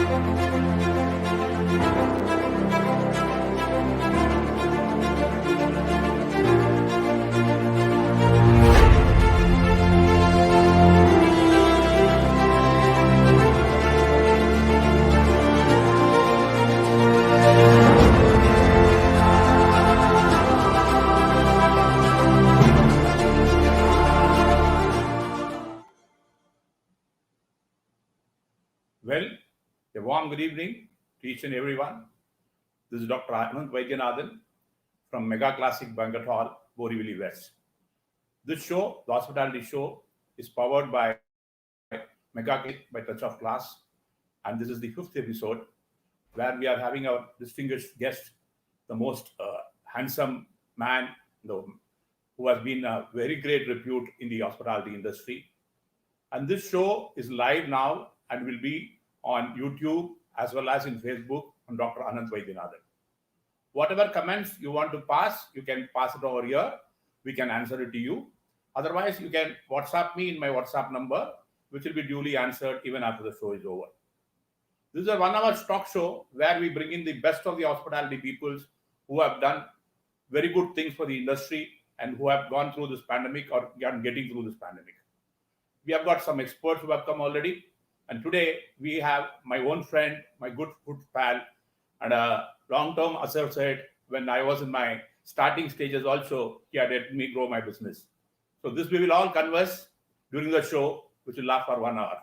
Well, a warm good evening to each and everyone. This is Dr. Ananth Vaidyanathan from Mega Classic Banquet Hall, Borivali West. This show, the hospitality show, is powered by Mega Classic by Touch of Class, and this is the 5th episode where we are having our distinguished guest, the most handsome man who has been a very great repute in the hospitality industry. And this show is live now and will be on YouTube as well as in Facebook on Dr. Ananth Vaidyanathan. Whatever comments you want to pass, you can pass it over here. We can answer it to you. Otherwise, you can WhatsApp me in my WhatsApp number, which will be duly answered even after the show is over. This is a 1-hour talk show where we bring in the best of the hospitality peoples who have done very good things for the industry and who have gone through this pandemic or are getting through this pandemic. We have got some experts who have come already. And today we have my own friend, my good pal, and a long-term associate. When I was in my starting stages also, he had helped me grow my business. So this we will all converse during the show, which will last for 1 hour.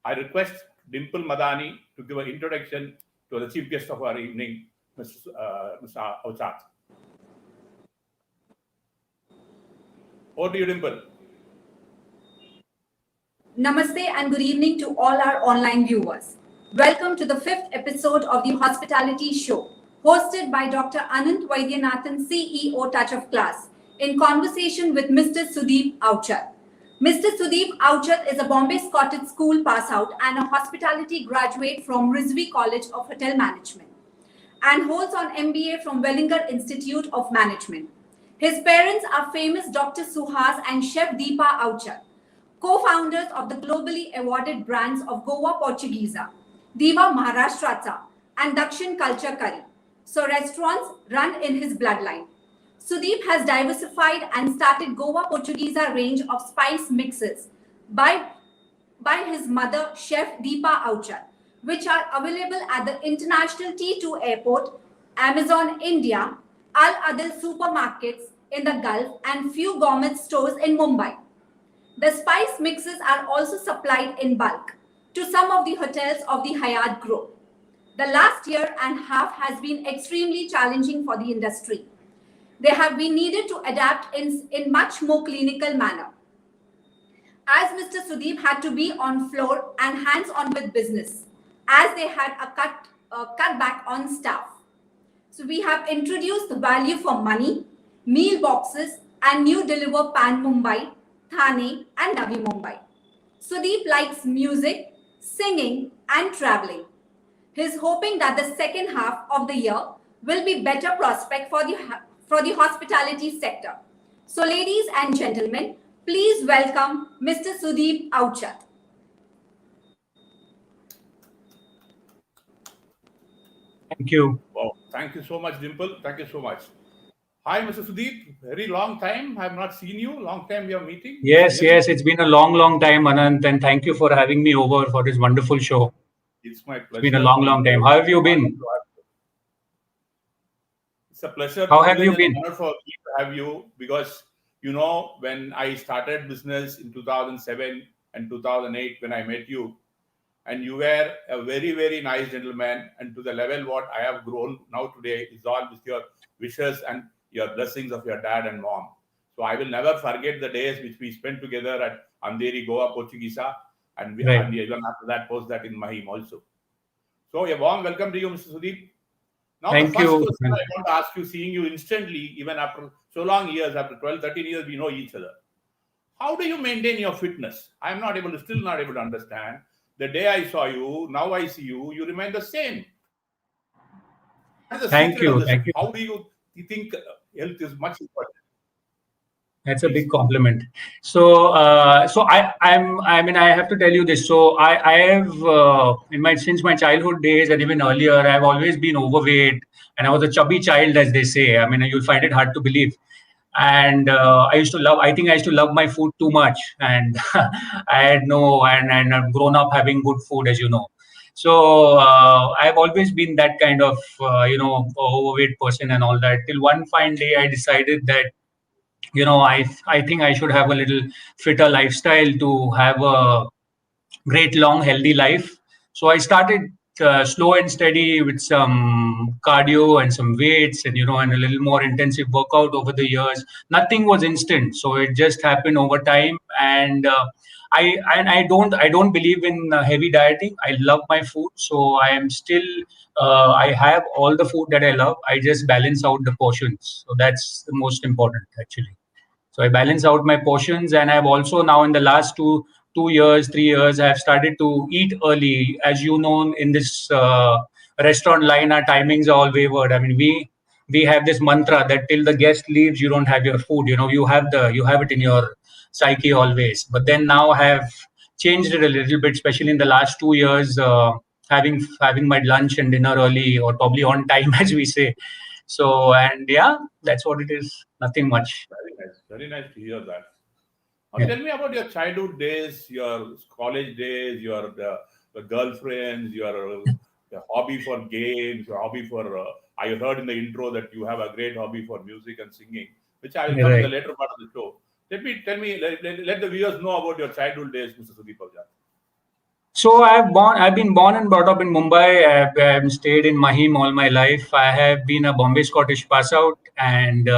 I request Dimple Madani to give an introduction to the chief guest of our evening, Mr. Avchat. Over to you, Dimple. Namaste and good evening to all our online viewers. Welcome to the 5th episode of the Hospitality Show, hosted by Dr. Ananth Vaidyanathan, CEO, Touch of Class, in conversation with Mr. Sudeep Avchat. Mr. Sudeep Avchat is a Bombay Scottish School pass out and a hospitality graduate from Rizvi College of Hotel Management and holds an MBA from Wellinger Institute of Management. His parents are famous Dr. Suhas and Chef Deepa Avchat, co-founders of the globally awarded brands of Goa Portuguesa, Diva Maharashtracha, and Dakshin Culture Curry. So restaurants run in his bloodline. Sudeep has diversified and started Goa Portuguesa range of spice mixes by his mother, Chef Deepa Avchat, which are available at the International T2 Airport, Amazon India, Al Adil supermarkets in the Gulf, and few gourmet stores in Mumbai. The spice mixes are also supplied in bulk to some of the hotels of the Hyatt Group. The last year and a half has been extremely challenging for the industry. They have been needed to adapt in much more clinical manner, as Mr. Sudeep had to be on floor and hands-on with business, as they had a cut back on staff. So we have introduced the value for money, meal boxes, and new deliver Pan Mumbai, Thane, and Navi Mumbai. Sudeep likes music, singing, and traveling. He's hoping that the second half of the year will be better prospect for the hospitality sector. So, ladies and gentlemen, please welcome Mr. Sudeep Avchat. Thank you. Wow. Thank you so much, Dimple. Thank you so much. Hi, Mr. Sudeep. Very long time. I have not seen you. Long time we are meeting. Yes. It's been a long time, Ananth, and thank you for having me over for this wonderful show. It's my pleasure. It's been a long time. How have you been? It's a pleasure. How have you been? It's an honor for me to have you because, when I started business in 2007 and 2008, when I met you, and you were a very, very nice gentleman, and to the level what I have grown now today is all with your wishes and your blessings of your dad and mom. So I will never forget the days which we spent together at Andheri, Goa, Portuguesa, and even after that, post that in Mahim also. So a warm welcome to you, Mr. Sudeep. Now, Thank the first you. question I want to ask you, seeing you instantly, even after so long years, after 12, 13 years, we know each other. How do you maintain your fitness? I'm still not able to understand. The day I saw you, now I see you, you remain the same. Thank you. How do you think health is much important? That's a Please. big compliment. I mean, I have to tell you this. So, I have since my childhood days and even earlier, I've always been overweight, and I was a chubby child, as they say. I mean, you'll find it hard to believe. And I think I used to love my food too much, and I had no, and I've grown up having good food, as you know. So, I've always been that kind of, overweight person and all that. Till one fine day, I decided that I think I should have a little fitter lifestyle to have a great long healthy life. So I started slow and steady with some cardio and some weights, and a little more intensive workout over the years. Nothing was instant, so it just happened over time. And I don't believe in heavy dieting. I love my food, so I am still I have all the food that I love. I just balance out the portions, so that's the most important actually. So I balance out my portions, and I've also now in the last two years, 3 years, I've started to eat early. As you know, in this restaurant line, our timings are all wavered. I mean, we have this mantra that till the guest leaves, you don't have your food. You have it in your psyche always. But then now I have changed it a little bit, especially in the last 2 years. Having my lunch and dinner early, or probably on time, as we say. So, and yeah, that's what it is. Nothing much. Very nice. Very nice to hear that. Now, Yeah. tell me about your childhood days, your college days, your the girlfriends, your the hobby for games, your hobby for. I heard in the intro that you have a great hobby for music and singing, which I will come in the Right. later part of the show. Let the viewers know about your childhood days, Mr. Sudeep Avja. So I've been born and brought up in Mumbai. I've stayed in Mahim all my life. I have been a Bombay Scottish pass out, and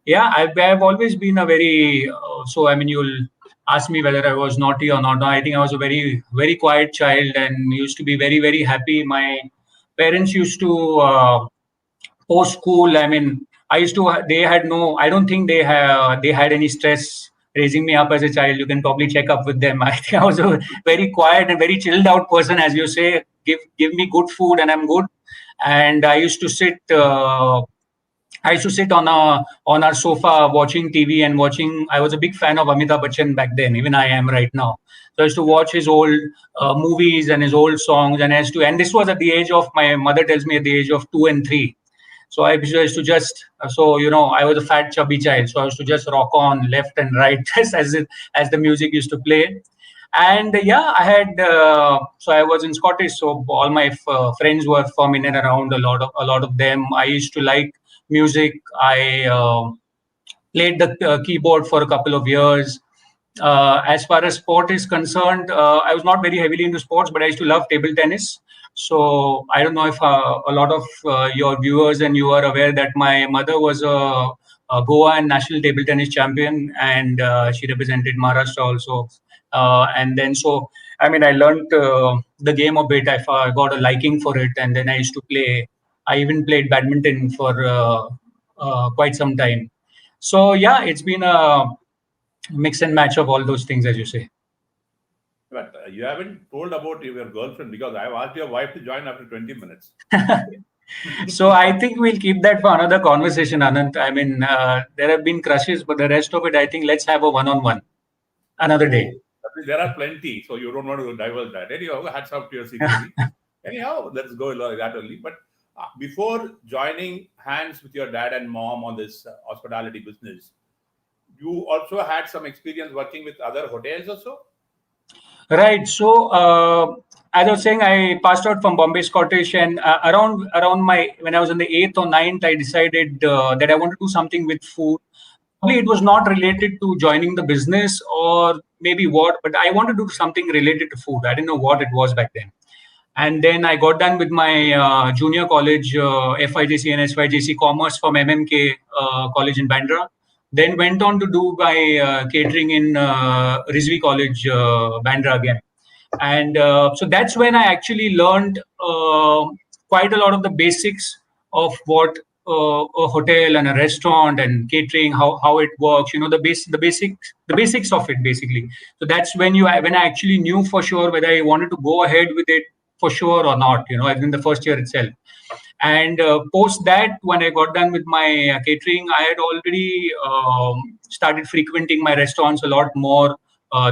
yeah, I've always been a very. So I mean, you'll ask me whether I was naughty or not. I think I was a very very quiet child and used to be very very happy. My parents used to post school. I mean, I used to. They had no. I don't think they had any stress raising me up as a child. You can probably check up with them. I think I was a very quiet and very chilled out person, as you say. Give me good food and I'm good. And I used to sit. I used to sit on our sofa watching TV and watching. I was a big fan of Amitabh Bachchan back then. Even I am right now. So I used to watch his old movies and his old songs, and I used to. And this was at the age of, my mother tells me, at the age of 2 and 3. So I used to just, I was a fat, chubby child. So I used to just rock on left and right just as the music used to play. And yeah, so I was in Scottish. So all my friends were from in and around. A lot of them. I used to like music. I played the keyboard for a couple of years. As far as sport is concerned, I was not very heavily into sports, but I used to love table tennis. So I don't know if a lot of your viewers and you are aware that my mother was a Goa and national table tennis champion, and she represented Maharashtra also. And then so I mean, I learned the game a bit. I got a liking for it, and then I used to play. I even played badminton for quite some time. So yeah, it's been a mix and match of all those things, as you say. But you haven't told about your girlfriend because I have asked your wife to join after 20 minutes. So I think we'll keep that for another conversation, Ananth. I mean, there have been crushes, but the rest of it, I think let's have a one-on-one another day. Oh, that means there are plenty, so you don't want to divulge that. Anyhow, hats off to your secrecy. Anyhow, let's go like that only. But before joining hands with your dad and mom on this hospitality business, you also had some experience working with other hotels also? Right. So, as I was saying, I passed out from Bombay Scottish, and around my when I was in the eighth or ninth, I decided that I want to do something with food. Probably it was not related to joining the business or maybe what, but I wanted to do something related to food. I didn't know what it was back then. And then I got done with my junior college, FIJC and SYJC Commerce from MMK College in Bandra. Then went on to do my catering in Rizvi College, Bandra again. And so that's when I actually learned quite a lot of the basics of what a hotel and a restaurant and catering, how it works. The basics of it basically. So that's when I actually knew for sure whether I wanted to go ahead with it for sure or not, in the first year itself. And post that, when I got done with my catering, I had already started frequenting my restaurants a lot more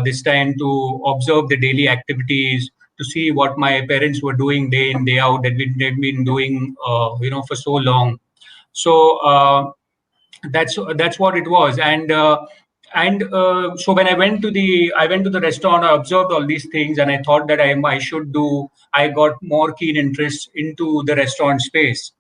this time, to observe the daily activities, to see what my parents were doing day in, day out, that they've been doing, for so long. So that's what it was. And so when I went to the restaurant, I observed all these things, and I thought that I should do. I got more keen interest into the restaurant space.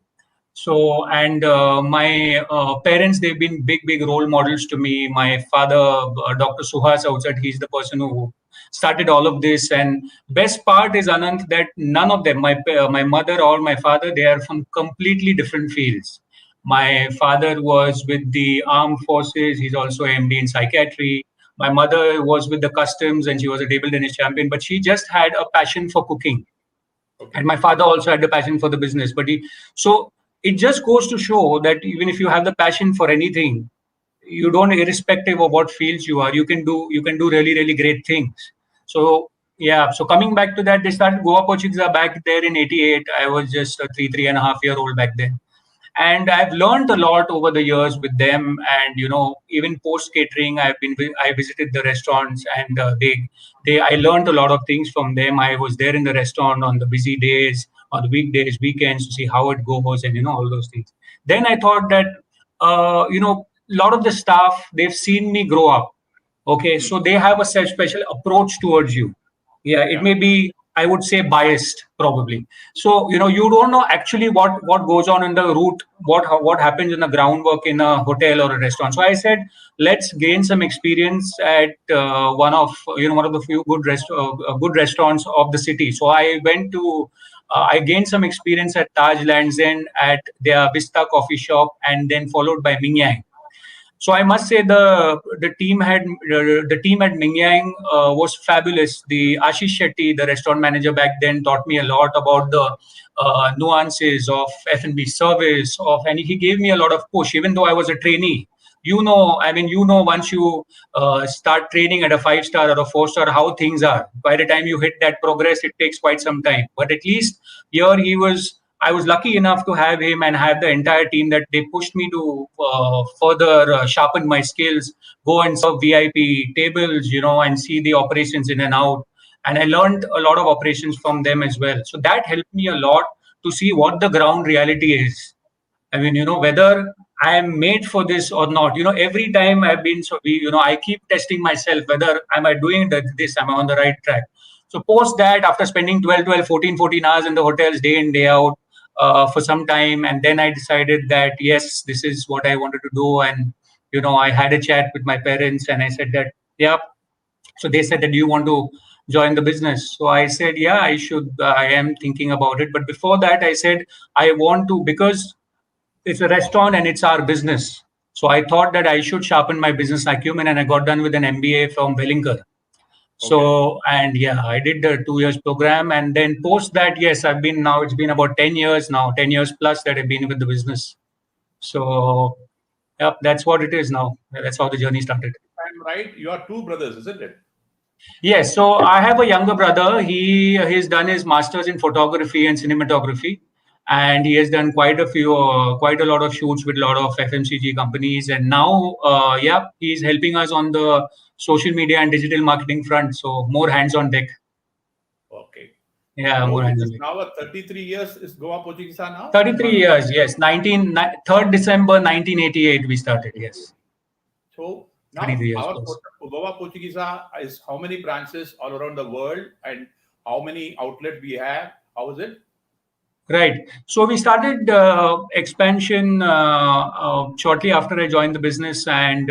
So, and my parents, they've been big role models to me. My father, Dr. Suhas outside, he's the person who started all of this. And best part is, Ananth, that none of them, my mother or my father, they are from completely different fields. My father was with the armed forces. He's also MD in psychiatry. My mother was with the customs, and she was a table tennis champion, but she just had a passion for cooking. Okay. And my father also had the passion for the business. So it just goes to show that even if you have the passion for anything, you don't, irrespective of what fields you are, you can do really great things. So yeah, so coming back to that, they started Goa Portuguese back there in '88. I was just a three and a half year old back then, and I've learned a lot over the years with them. And even post catering, I visited the restaurants, and they I learned a lot of things from them. I was there in the restaurant on the busy days, on the weekdays, weekends, to see how it goes, and all those things. Then I thought that a lot of the staff, they've seen me grow up. Okay, so they have a such special approach towards you. Yeah, it Yeah. may be, I would say, biased probably. So you don't know actually what goes on in the route, what happens in the groundwork in a hotel or a restaurant. So I said, let's gain some experience at one of the few good restaurants of the city. So I went to. I gained some experience at Taj Lands End, at their Vista coffee shop, and then followed by Ming Yang. So I must say the team at Ming Yang was fabulous. The Ashish Shetty, the restaurant manager back then, taught me a lot about the nuances of F&B service. And he gave me a lot of push, even though I was a trainee. Once you start training at a 5-star or a 4-star, how things are. By the time you hit that progress, it takes quite some time. But at least here I was lucky enough to have him and have the entire team, that they pushed me to further sharpen my skills, go and serve VIP tables, and see the operations in and out. And I learned a lot of operations from them as well. So that helped me a lot to see what the ground reality is. Whether I am made for this or not. Every time I've been, I keep testing myself whether am I doing this, am I on the right track. So post that, after spending 14 hours in the hotels day in, day out, for some time, and then I decided that yes, this is what I wanted to do. And I had a chat with my parents, and I said that, yeah. So they said that, do you want to join the business? So I said, yeah, I should. I am thinking about it. But before that, I said I want to, because it's a restaurant and it's our business. So I thought that I should sharpen my business acumen, and I got done with an MBA from Wellinger. So, and yeah, I did the 2 years program, and then post that, yes, it's been about 10 years now, 10 years plus that I've been with the business. So, yeah, that's what it is now. That's how the journey started. If I'm right, you are two brothers, isn't it? Yes. So I have a younger brother. He's done his master's in photography and cinematography, and he has done quite a lot of shoots with a lot of FMCG companies. And now, yeah, he's helping us on the social media and digital marketing front. So more hands on deck. Okay. Yeah, So more it hands on is deck. now a 33 years is Goa Portuguese now? 33 years, yes. 3rd December 1988 we started, yes. So now 33 years our plus. Goa Portuguese is how many branches all around the world, and how many outlets we have? How is it? Right. So we started expansion shortly after I joined the business, and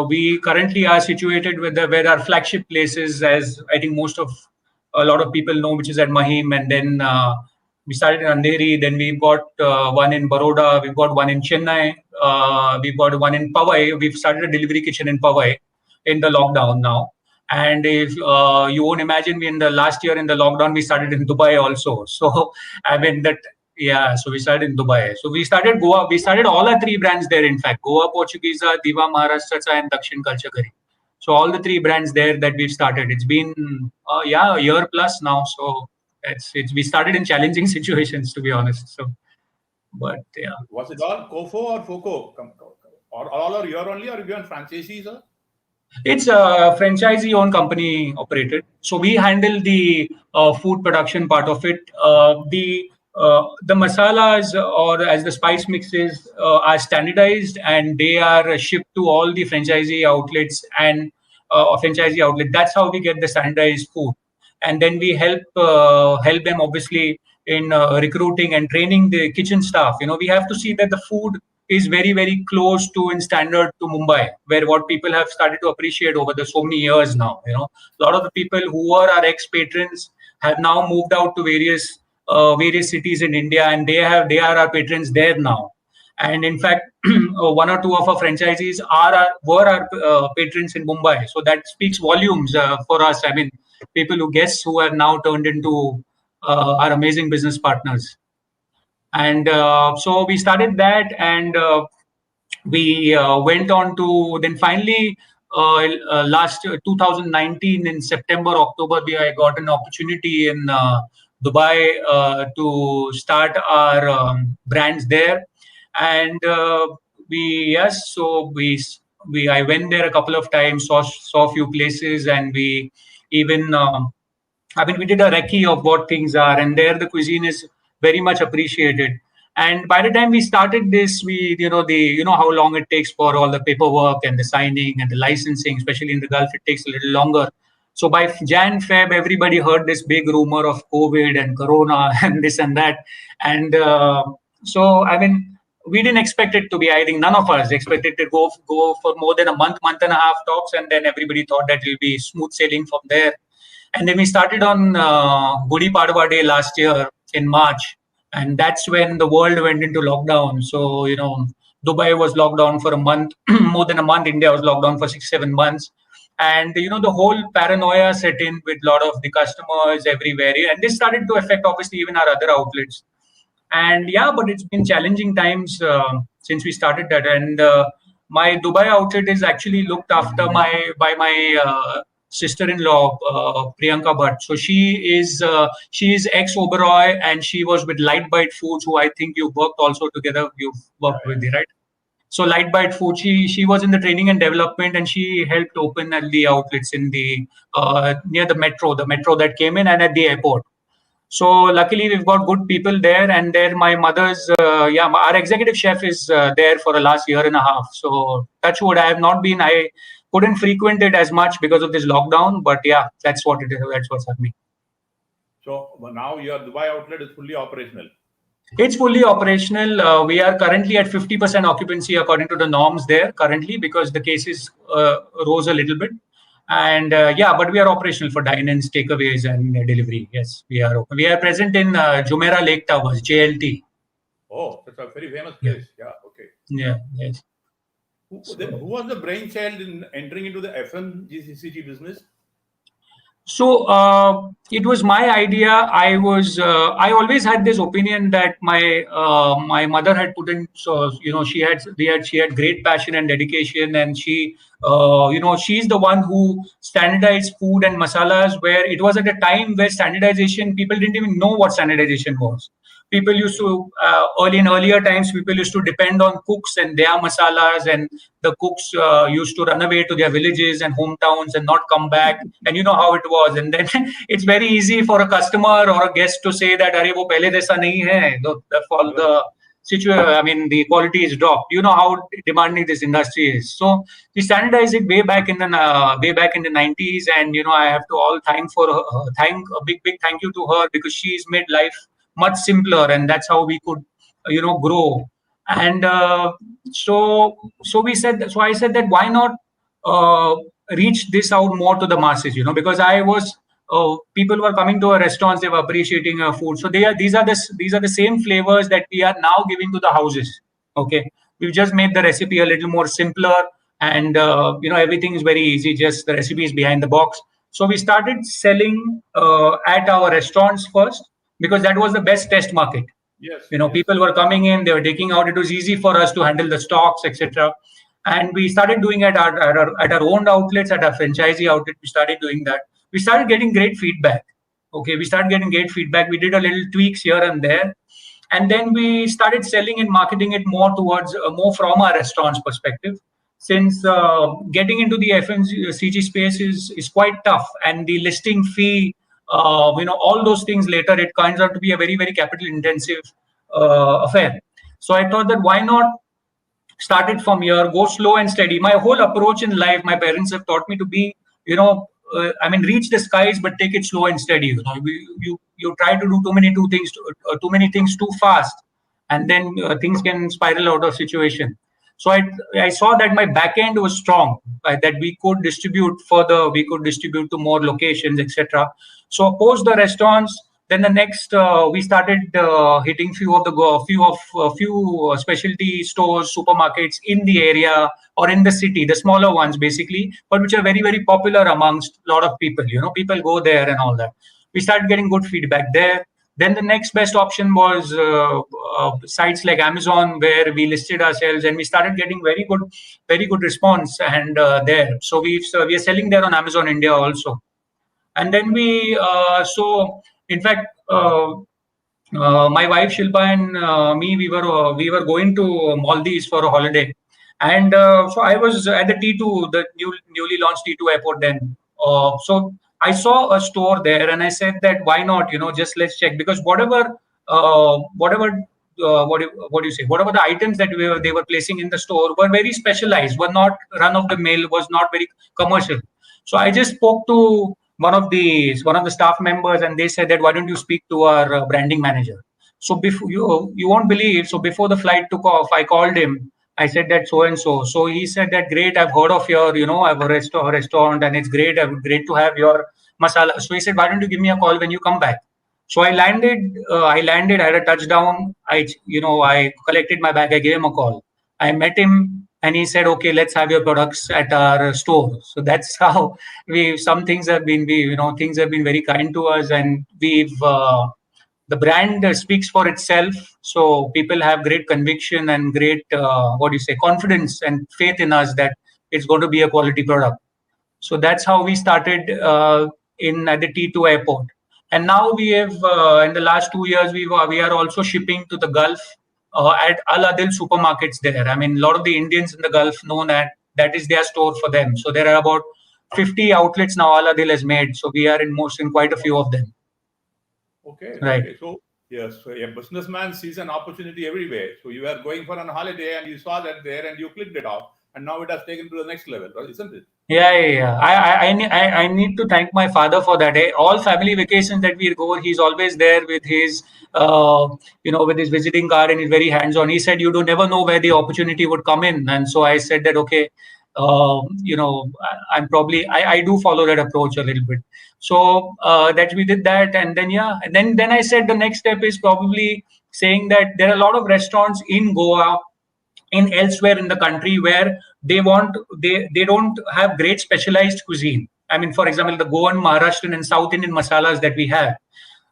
we currently are situated where our flagship place is, as I think a lot of people know, which is at Mahim, and then we started in Andheri. Then we've got one in Baroda, we've got one in Chennai, we've got one in Powai. We've started a delivery kitchen in Powai in the lockdown now. And if you won't imagine, we in the last year in the lockdown, we started in Dubai also. So yeah. So we started in Dubai. So we started Goa. We started all our 3 brands there. In fact, Goa Portuguese, Diva Maharashtra, and Dakshin Culture Curry. So all the 3 brands there that we've started. It's been a year plus now. So it's we started in challenging situations, to be honest. So, but yeah. Was it all COFO or FOCO? Or all are your only, or you are franchisees? Sir? It's a franchisee-owned company operated. So we handle the food production part of it. The masalas or as the spice mixes are standardized and they are shipped to all the franchisee outlets and franchisee outlet. That's how we get the standardized food, and then we help them obviously in recruiting and training the kitchen staff. We have to see that the food is very very close to in standard to Mumbai, where what people have started to appreciate over the so many years now. A lot of the people who were our ex patrons have now moved out to various cities in India, and they are our patrons there now. And in fact, one or two of our franchisees were our patrons in Mumbai. So that speaks volumes for us. I mean, people who have now turned into our amazing business partners. And so we started that, and we went on to then finally last 2019 in September, October, I got an opportunity in Dubai to start our brands there. And I went there a couple of times, saw a few places, and we even we did a recce of what things are, and there the cuisine is very much appreciated. And by the time we started this, how long it takes for all the paperwork and the signing and the licensing, especially in the Gulf, it takes a little longer. So by Jan, Feb, everybody heard this big rumor of COVID and Corona and this and that. And we didn't expect it to be. I think none of us expected to go for more than a month and a half talks, and then everybody thought that it'll be smooth sailing from there. And then we started on Gudi Padwa Day last year in March, and that's when the world went into lockdown. So Dubai was locked down for a month, more than a month. India was locked down for 6-7 months, and the whole paranoia set in with a lot of the customers everywhere, and this started to affect obviously even our other outlets. And but it's been challenging times since we started that. And my Dubai outlet is actually looked after by my sister-in-law, Priyanka Bhatt. So she is ex Oberoi, and she was with Light Bite Foods, who I think you've worked also together. You've worked with, right? So Light Bite Food, she was in the training and development, and she helped open the outlets in the near the metro that came in, and at the airport. So luckily we've got good people there, and there my mother's our executive chef is there for the last year and a half. So touch wood, I couldn't frequent it as much because of this lockdown, but that's what it is. That's what's happening. So now your Dubai outlet is fully operational. It's fully operational. We are currently at 50% occupancy according to the norms there currently, because the cases rose a little bit. And but we are operational for dine-ins, takeaways, and delivery. Yes, we are open. We are present in Jumeirah Lake Towers, JLT. Oh, that's a very famous place. Yeah, okay. Yeah, yes. Who was the brainchild in entering into the FMCG business? So it was my idea. I always had this opinion that my mother had put in. So she had great passion and dedication, and she's the one who standardized food and masalas. Where it was at a time where standardization, people didn't even know what standardization was. People used to in earlier times, people used to depend on cooks and their masalas, and the cooks used to run away to their villages and hometowns and not come back. And you know how it was. And then it's very easy for a customer or a guest to say that, "Arey, wo pehle jaisa nahi hai." The situation, I mean, the quality is dropped. You know how demanding this industry is. So we standardized it way back in the 90s, and I have to thank a big thank you to her, because she's made life much simpler, and that's how we could grow. And so I said that why not reach this out more to the masses, because people were coming to our restaurants, they were appreciating our food. So these are the same flavors that we are now giving to the houses. Okay, we've just made the recipe a little more simpler, and everything is very easy, just the recipe is behind the box. So we started selling at our restaurants first, because that was the best test market. Yes. People were coming in, they were taking out. It was easy for us to handle the stocks, etc. And we started doing it at our own outlets, at our franchisee outlet. We started doing that. We started getting great feedback. Okay, we started getting great feedback. We did a little tweaks here and there, and then we started selling and marketing it more towards more from our restaurant's perspective. Since getting into the FMCG space is quite tough, and the listing fee, all those things later, it turns out to be a very very capital intensive affair. So I thought that why not started from here, go slow and steady. My whole approach in life, my parents have taught me to be, reach the skies, but take it slow and steady. You try to do too many things too fast, and then things can spiral out of situation. So I saw that my back end was strong, that we could distribute further, we could distribute to more locations, etc. So post the restaurants, then the next we started hitting few specialty stores, supermarkets in the area or in the city, the smaller ones basically, but which are very very popular amongst a lot of people. People go there and all that. We started getting good feedback there. Then the next best option was sites like Amazon, where we listed ourselves, and we started getting very good response. And there, so we are selling there on Amazon India also. And then in fact, my wife Shilpa and me, we were going to Maldives for a holiday, and so I was at the T2, the newly launched T2 airport then. So I saw a store there, and I said that why not? Just let's check, because what do you say? Whatever the items that they were placing in the store were very specialized, were not run of the mill, was not very commercial. So I just spoke to one of the staff members, and they said that why don't you speak to our branding manager. So before you won't believe, so before the flight took off, I called him. I said that so and so. So he said that great, I've heard of I've a restaurant, and it's great to have your masala. So he said, why don't you give me a call when you come back? So I landed, I had a touchdown. I collected my bag, I gave him a call. I met him, and he said, okay, let's have your products at our store. So that's how some things have been, things have been very kind to us, and the brand speaks for itself. So people have great conviction and great, confidence and faith in us that it's going to be a quality product. So that's how we started in at the T2 airport. And now we have, in the last 2 years, we are also shipping to the Gulf at Al Adil supermarkets there. I mean, a lot of the Indians in the Gulf know that is their store for them. So there are about 50 outlets now Al Adil has made. So we are in quite a few of them. Okay. Right. Okay. So yes, so a businessman sees an opportunity everywhere. So you are going for an holiday and you saw that there and you clicked it off, and now it has taken to the next level, right? Isn't it? Yeah. I need to thank my father for that. All family vacations that we go, he's always there with his, with his visiting card, and he's very hands-on. He said, "You do never know where the opportunity would come in," and so I said that okay, I do follow that approach a little bit. So that we did that, and then I said the next step is probably saying that there are a lot of restaurants in Goa, in elsewhere in the country, where they don't have great specialized cuisine. I mean, for example, the Goan, Maharashtrian, and South Indian masalas that we have.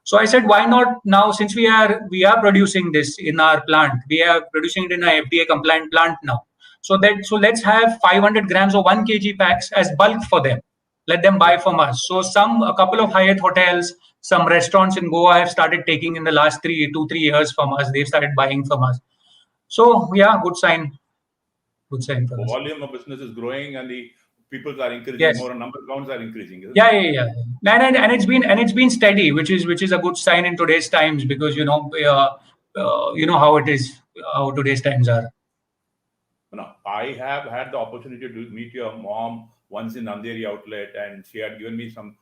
So I said, why not now, since we are producing this in our plant, we are producing it in an FDA compliant plant now. So let's have 500 grams or 1 kg packs as bulk for them. Let them buy from us. So a couple of Hyatt hotels, some restaurants in Goa have started taking in the last 2-3 years from us. They've started buying from us. So yeah, good sign. Good sign for The us. volume of business is growing and the people are increasing Yes. more and number counts are increasing. Isn't Yeah. it? And it's been steady, which is a good sign in today's times, because how it is, how today's times are. No, I have had the opportunity to meet your mom once in Andheri outlet, and she had given me some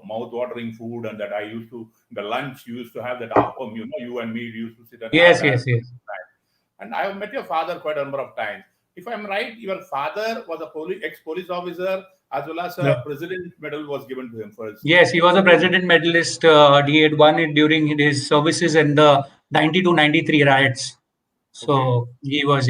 mouth-watering food, and that I used to the lunch you used to have that appam. You and me used to sit and have Yes, that. yes, yes. And I have met your father quite a number of times. If I'm right, your father was a ex-police officer, as well as Right. a president medal was given to him for his. Yes, he was a president medalist. He had won it during his services in the 92-93 riots. Okay. So he was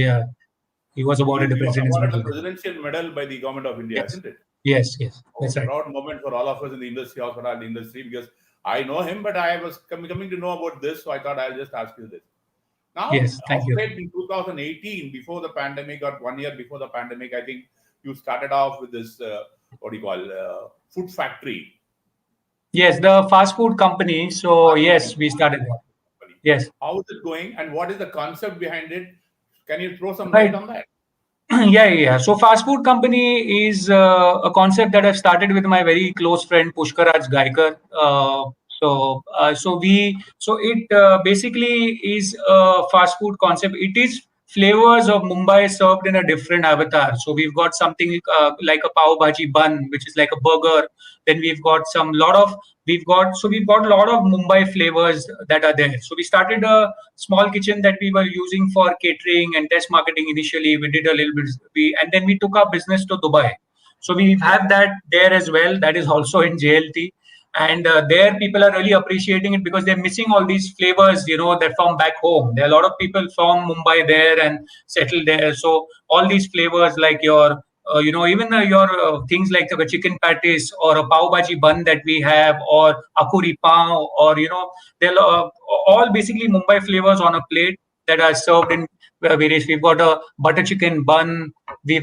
awarded the He was president's awarded medal. the presidential medal by the government of India, Yes, isn't it? yes, Oh, that's right. proud moment for all of us in the industry, hospitality industry, because I know him, but I was coming to know about this, so I thought I'll just ask you this. Now, Yes, of thank you. late in 2018, before the pandemic, or 1 year before the pandemic, I think you started off with this, what do you call, food factory. Yes, the fast food company. So yes, we started that. Company. Yes. How is it going, and what is the concept behind it? Can you throw some light Right. on that? Yeah. So fast food company is a concept that I've started with my very close friend Pushkaraj Gaikar. So it basically is a fast food concept. It is flavors of Mumbai served in a different avatar. So we've got something like a pav bhaji bun, which is like a burger. Then we've got a lot of Mumbai flavors that are there. So we started a small kitchen that we were using for catering and test marketing initially. We did a little bit, and then we took our business to Dubai. So we Yeah. have that there as well. That is also in JLT, and there people are really appreciating it because they're missing all these flavors, that from back home. There are a lot of people from Mumbai there and settled there. So all these flavors like your even your things like the chicken patties or a pav bhaji bun that we have, or akuri pav, or they're all basically Mumbai flavors on a plate that are served in various. We've got a butter chicken bun. We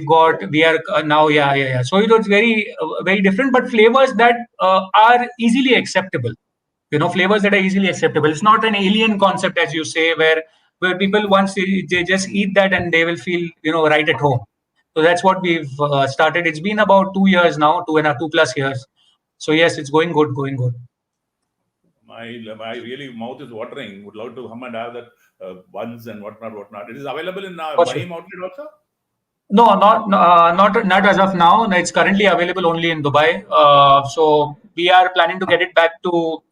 are now, yeah. So it's very different, but flavors that are easily acceptable. Flavors that are easily acceptable. It's not an alien concept, as you say, where people once they just eat that and they will feel right at home. So that's what we've started. It's been about 2 years now, 2 plus years. So yes, it's going good. My really mouth is watering. Would love to come and have that buns and whatnot. It is available in For sure. Mahim outlet also. No, not as of now. It's currently available only in Dubai. So we are planning to get it back to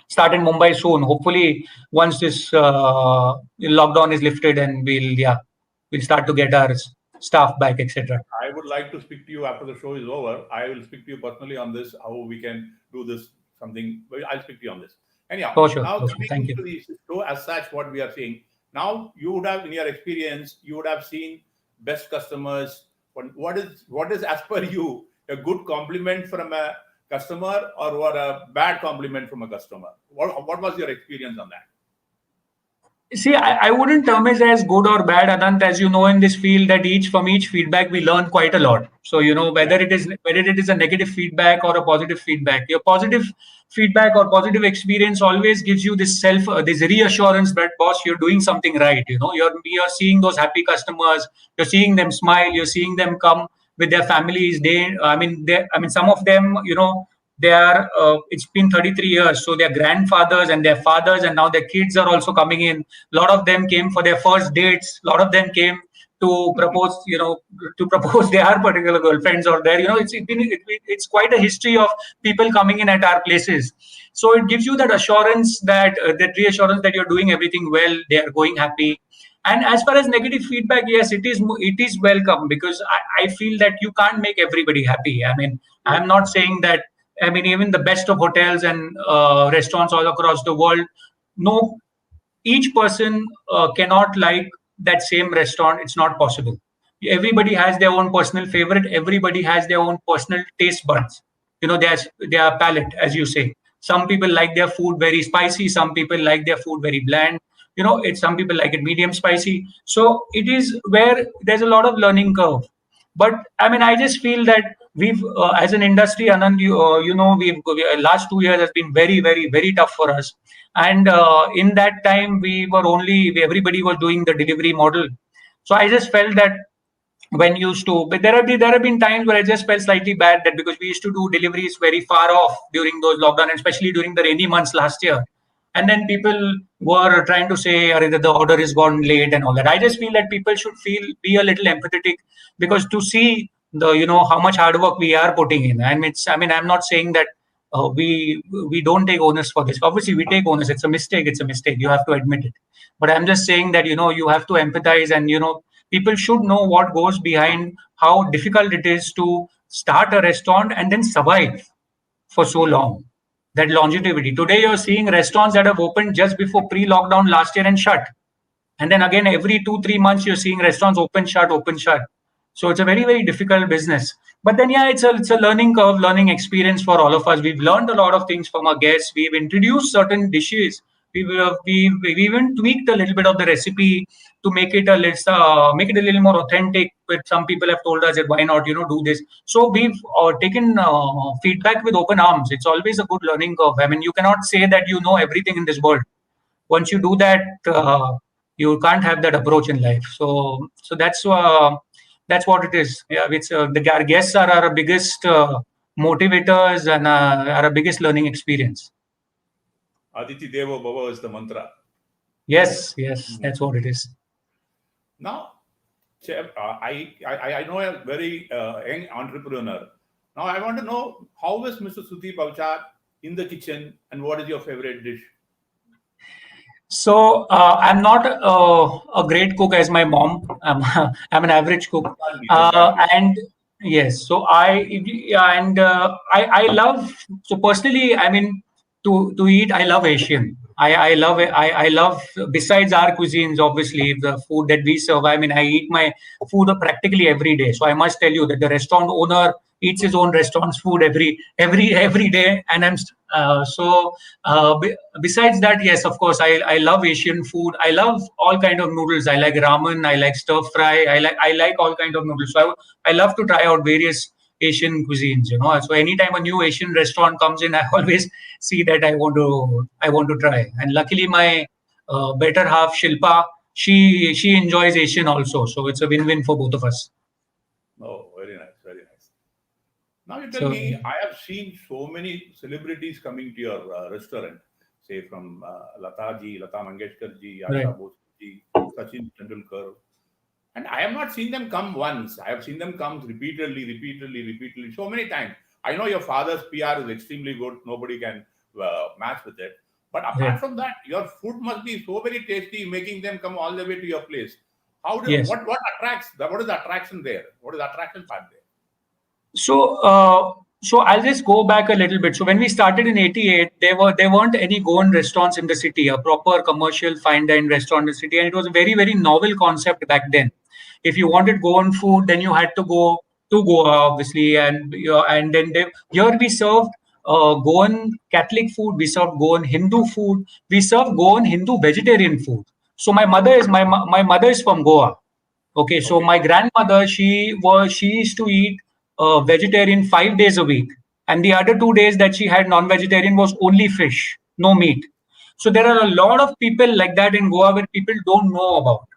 start in Mumbai soon. Hopefully, once this lockdown is lifted, and we'll start to get our staff back, etc. I would like to speak to you after the show is over. I will speak to you personally on this, how we can do this something. I'll speak to you on this. Anyhow, For sure, now for sure. Thank coming you. to the show as such, what we are seeing now, you would have in your experience, you would have seen best customers. What is as per you a good compliment from a customer or what a bad compliment from a customer? What was your experience on that? See, I wouldn't term it as good or bad, Anant. As you know, in this field, that from each feedback we learn quite a lot. So Yeah. whether it is a negative feedback or a positive feedback, your positive feedback or positive experience always gives you this reassurance that boss, you're doing something right. You're seeing those happy customers, you're seeing them smile, you're seeing them come with their families. Some of them, they are it's been 33 years, so their grandfathers and their fathers and now their kids are also coming in. A lot of them came for their first dates. A lot of them came to propose, to propose their particular girlfriends or their, it's quite a history of people coming in at our places. So it gives you that assurance, that reassurance that you're doing everything well, they are going happy. And as far as negative feedback, yes, it is welcome, because I feel that you can't make everybody happy. I'm not saying that. Even the best of hotels and restaurants all across the world, no, each person cannot like that same restaurant. It's not possible. Everybody has their own personal favorite. Everybody has their own personal taste buds. Their palate, as you say. Some people like their food very spicy. Some people like their food very bland. Some people like it medium spicy. So it is where there's a lot of learning curve. But I just feel that we've, as an industry, Anand, last 2 years has been very, very, very tough for us. And in that time, everybody was doing the delivery model. So I just felt that but there have been times where I just felt slightly bad, that because we used to do deliveries very far off during those lockdown, especially during the rainy months last year. And then people were trying to say, "Arey, the order is gone late," and all that. I just feel that people should be a little empathetic, because to see how much hard work we are putting in. I'm not saying that we don't take onus for this. Obviously, we take onus. It's a mistake. It's a mistake. You have to admit it. But I'm just saying that you have to empathize, and people should know what goes behind, how difficult it is to start a restaurant and then survive for so long. That longevity. Today, you're seeing restaurants that have opened just before pre-lockdown last year and shut. And then again, every 2-3 months, you're seeing restaurants open, shut, open, shut. So it's a very, very difficult business. But then, yeah, it's a learning curve, learning experience for all of us. We've learned a lot of things from our guests. We've introduced certain dishes, We even tweaked a little bit of the recipe to make it a little more authentic. But some people have told us that why not do this. So we've taken feedback with open arms. It's always a good learning curve. I mean, you cannot say that you know everything in this world. Once you do that, you can't have that approach in life. So that's what it is. Yeah, it's our guests are our biggest motivators and are our biggest learning experience. Aditi Devo Bhava is the mantra. Yes, that's what it is. Now, Chef, I know a very young entrepreneur. Now, I want to know how is Mr. Sudeep Avchar in the kitchen and what is your favorite dish? So I'm not a great cook as my mom. I'm an average cook, That can't be. and yes. So I love. So personally, I mean, to eat, I love Asian. I love, besides our cuisines, obviously the food that we serve. I mean, I eat my food practically every day. So I must tell you that the restaurant owner eats his own restaurant's food every day, and besides that, yes, of course, I love Asian food. I love all kind of noodles. I like ramen. I like stir fry. I like all kind of noodles. So I love to try out various Asian cuisines. So anytime a new Asian restaurant comes in, I always see that I want to try. And luckily, my better half Shilpa, she enjoys Asian also. So it's a win-win for both of us. Oh, very nice, very nice. Now you tell So me, I have seen so many celebrities coming to your restaurant, say from Lata Mangeshkar ji, right. Asha Bose ji, Sachin Tendulkar, and I have not seen them come once. I have seen them come repeatedly, so many times. I know your father's PR is extremely good. Nobody can match with it. But Right. apart from that, your food must be so very tasty, making them come all the way to your place. Yes. What attracts? What is the attraction there? What is the attraction part there? So I'll just go back a little bit. So when we started in '88, there weren't any Goan restaurants in the city, a proper commercial fine dine restaurant in the city, and it was a very very novel concept back then. If you wanted Goan food, then you had to go to Goa, obviously, and then here we served Goan Catholic food, we served Goan Hindu food, we served Goan Hindu vegetarian food. So my mother is from Goa. Okay, so Okay. my grandmother, she used to eat vegetarian 5 days a week, and the other 2 days that she had non-vegetarian was only fish, no meat. So there are a lot of people like that in Goa where people don't know about.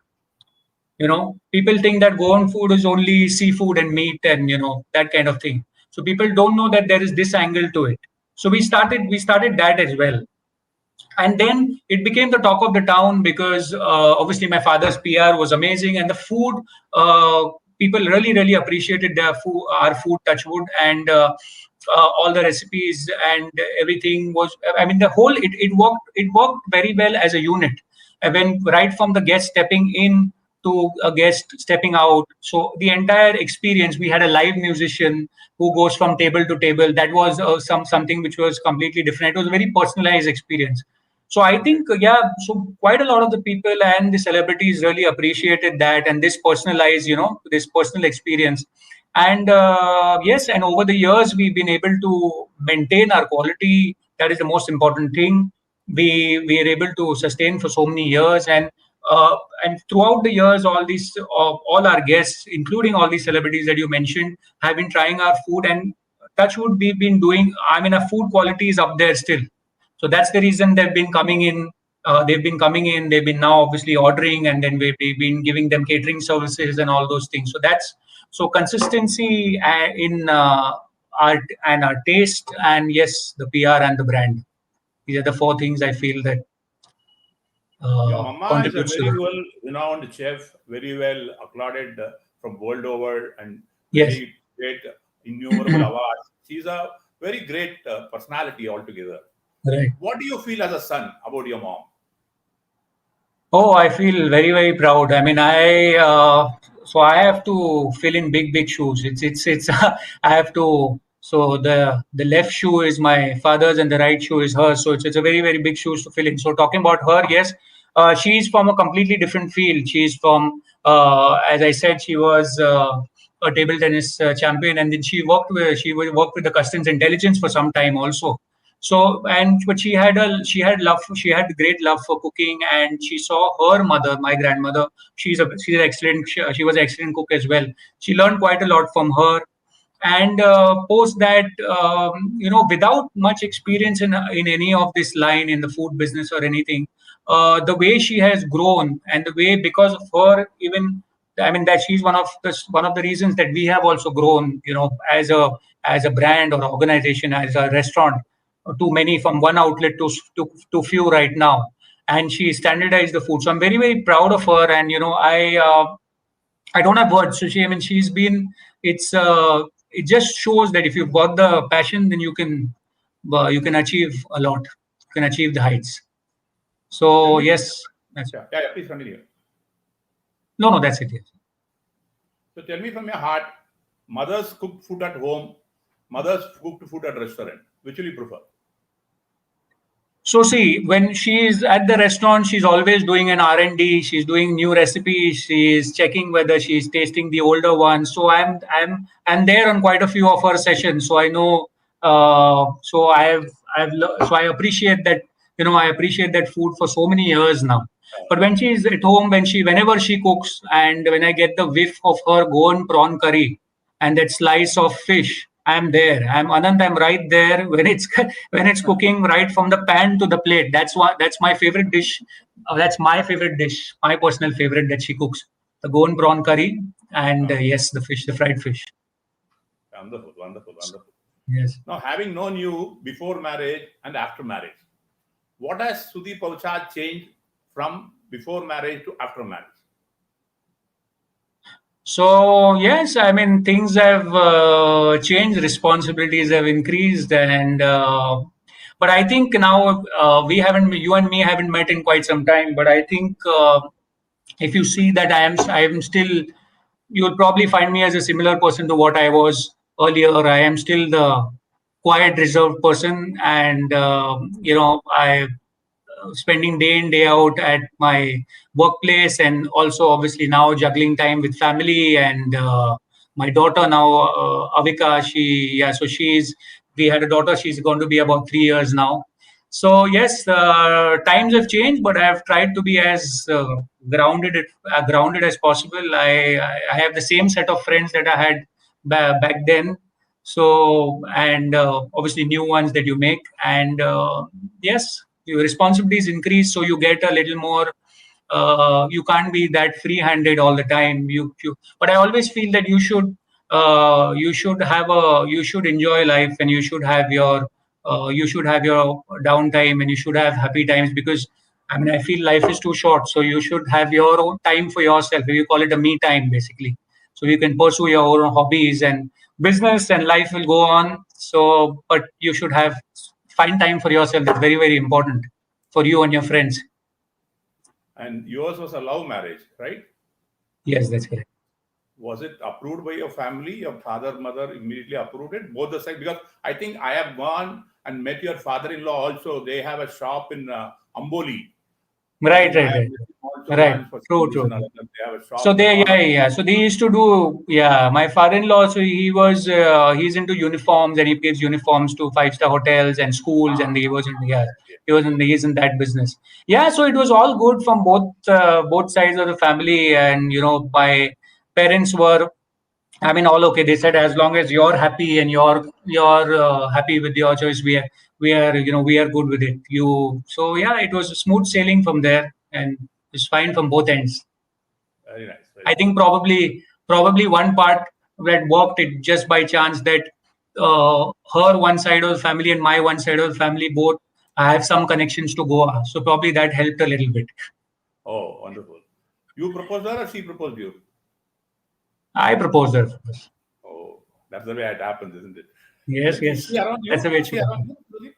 People think that Goan food is only seafood and meat and that kind of thing. So people don't know that there is this angle to it. So we started that as well, and then it became the talk of the town because obviously my father's PR was amazing, and the food, people really really appreciated our food, touchwood, and all the recipes and everything was. I mean, it worked very well as a unit. And when right from the guest stepping in to a guest stepping out, so the entire experience, we had a live musician who goes from table to table. That was something which was completely different. It was a very personalized experience. So I think, yeah, so quite a lot of the people and the celebrities really appreciated that, and this personalized, this personal experience. And yes, and over the years, we've been able to maintain our quality. That is the most important thing. We are able to sustain for so many years, uh, and throughout the years, all our guests, including all these celebrities that you mentioned, have been trying our food. And touch wood, we've been doing. I mean, our food quality is up there still. So that's the reason they've been coming in. They've been coming in. They've been now obviously ordering, and then we've been giving them catering services and all those things. So consistency in art and our taste, and yes, the PR and the brand. These are the four things I feel that Your mama is a contributes to very that. well renowned chef, very well applauded from world over, and Yes. very great, innumerable awards. She's a very great personality altogether. Right. What do you feel as a son about your mom? Oh, I feel very, very proud. I mean, I have to fill in big shoes. It's I have to. So the left shoe is my father's and the right shoe is hers. So it's a very, very big shoes to fill in. So talking about her, yes, she's from a completely different field. She's from, as I said, she was a table tennis champion, and then she worked with the customs intelligence for some time also. But she had great love for cooking, and she saw her mother, my grandmother. She was an excellent cook as well. She learned quite a lot from her. And post that, without much experience in any of this line in the food business or anything, the way she has grown, and the way, because of her, even, I mean, that she's one of the reasons that we have also grown, as a brand or organization, as a restaurant, to many, from one outlet to few right now. And she standardized the food, so I'm very, very proud of her. And I don't have words. So she's been. It just shows that if you've got the passion, then you can achieve a lot. You can achieve the heights. So tell So me, yes, that's please continue. no, that's it. Yes. So tell me from your heart, mothers cook food at home, mothers cooked food at restaurant. Which will you prefer? So see, when she's at the restaurant, she's always doing an R&D. She's doing new recipes. She's checking whether she's tasting the older ones. So I'm there on quite a few of her sessions. So I know. So so I appreciate that. I appreciate that food for so many years now. But when she's at home, whenever she cooks, and when I get the whiff of her goan prawn curry and that slice of fish, I'm there. I'm Ananth. I'm right there when it's when it's cooking, right from the pan to the plate. That's my favorite dish. That's my favorite dish. My personal favorite that she cooks: the goan prawn curry, and yes, the fried fish. Wonderful, wonderful, wonderful. Yes. Now, having known you before marriage and after marriage, what has Sudeep Avachar changed from before marriage to after marriage? So yes, I mean, things have changed, responsibilities have increased, and but I think now, you and me haven't met in quite some time. But I think, if you see that I am still, you'll probably find me as a similar person to what I was earlier. I am still the quiet, reserved person, and I spending day in day out at my workplace, and also obviously now juggling time with family, and my daughter now, Avika. We had a daughter. She's going to be about 3 years now. So yes, times have changed, but I've tried to be as grounded as possible. I have the same set of friends that I had back then. So, and obviously new ones that you make. And yes, your responsibilities increase, so you get a little more. You can't be that free-handed all the time. But I always feel that you should enjoy life, and you should have your downtime, and you should have happy times, because I mean, I feel life is too short. So you should have your own time for yourself. You call it a me time, basically. So you can pursue your own hobbies, and business and life will go on. So, but you should find time for yourself. That's very, very important for you and your friends. And yours was a love marriage, right? Yes, that's correct. Was it approved by your family? Your father, mother immediately approved it, both the sides? Because I think I have gone and met your father-in-law also. They have a shop in Amboli. I Right, think I right, have right. met him also Right. once for some True, reason true, or true. other. They have a So shop in they, corner. yeah, yeah. So they used to do, yeah. My father-in-law, so he's into uniforms, and he gives uniforms to five-star hotels and schools, and he's in that business. Yeah. So it was all good from both sides of the family, and my parents were, I mean, all okay. They said, as long as you're happy and you're happy with your choice, we are good with it. So yeah, it was smooth sailing from there, and it's fine from both ends. Very nice, very I nice. think probably one part that worked it just by chance, that her one side of the family and my one side of the family, both, I have some connections to Goa, so probably that helped a little bit. Oh, wonderful. You proposed her or she proposed you? I proposed her first. Oh, that's the way it happens, isn't it? Yes, Is yes, she around that's the you? way Is it she should around happen. you,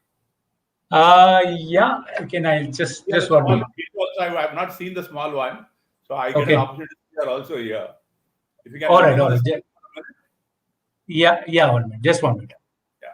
Sudeep? Yeah. Can I We have just a one small minute? kid also. I have not seen the small one. So I get an Okay. opportunity to see her also here. If you can All let me right. know All the right. schedule. Yeah. Yeah. 1 minute. Just 1 minute. Yeah.